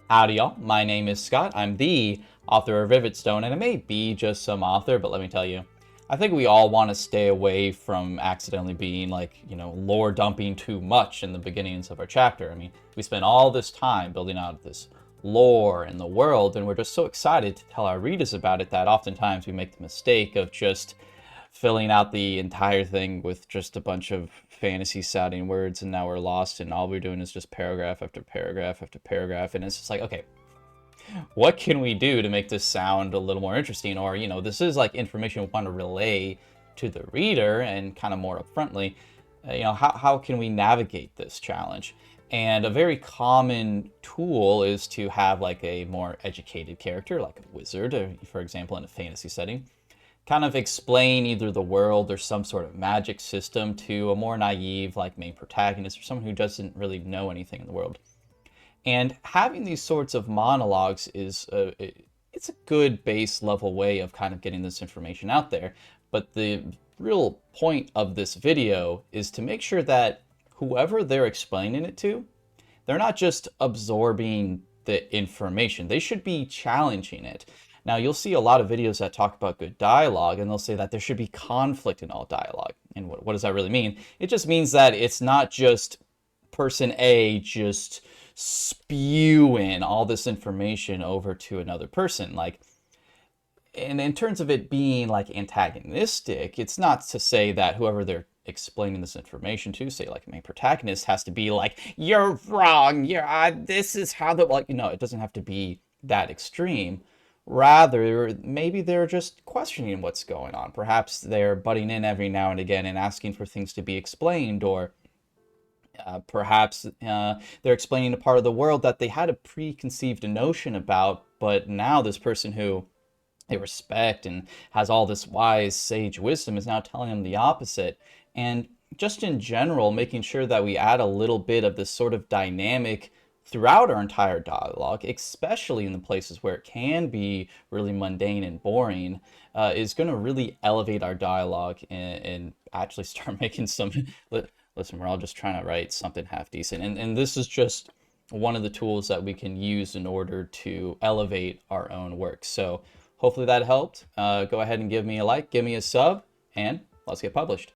Howdy, y'all. My name is Scott. I'm the author of Rivet Stone, and I may be just some author, but let me tell you, I think we all want to stay away from accidentally being like, lore dumping too much in the beginnings of our chapter. I mean, we spend all this time building out this lore in the world, and we're just so excited to tell our readers about it that oftentimes we make the mistake of just filling out the entire thing with just a bunch of fantasy sounding words, and now we're lost and all we're doing is just paragraph after paragraph after paragraph, and it's just like, okay, what can we do to make this sound a little more interesting? Or, this is like information we want to relay to the reader and kind of more upfrontly. How can we navigate this challenge? And a very common tool is to have like a more educated character, like a wizard, for example, in a fantasy setting, kind of explain either the world or some sort of magic system to a more naive, like main protagonist or someone who doesn't really know anything in the world. And having these sorts of monologues is it's a good base level way of kind of getting this information out there. But the real point of this video is to make sure that whoever they're explaining it to, they're not just absorbing the information. They should be challenging it. Now, you'll see a lot of videos that talk about good dialogue, and they'll say that there should be conflict in all dialogue. And what does that really mean? It just means that it's not just person A just spewing all this information over to another person. Like, and in terms of it being like antagonistic, it's not to say that whoever they're explaining this information to, say like main protagonist, has to be like, you're wrong, this is how the, like, it doesn't have to be that extreme. Rather, maybe they're just questioning what's going on. Perhaps they're butting in every now and again and asking for things to be explained, or perhaps they're explaining a part of the world that they had a preconceived notion about, but now this person who they respect and has all this wise sage wisdom is now telling them the opposite. And just in general, making sure that we add a little bit of this sort of dynamic throughout our entire dialogue, especially in the places where it can be really mundane and boring, is going to really elevate our dialogue and actually start making some. Listen, we're all just trying to write something half decent, and this is just one of the tools that we can use in order to elevate our own work. So hopefully that helped. Go ahead and give me a like, give me a sub, and let's get published.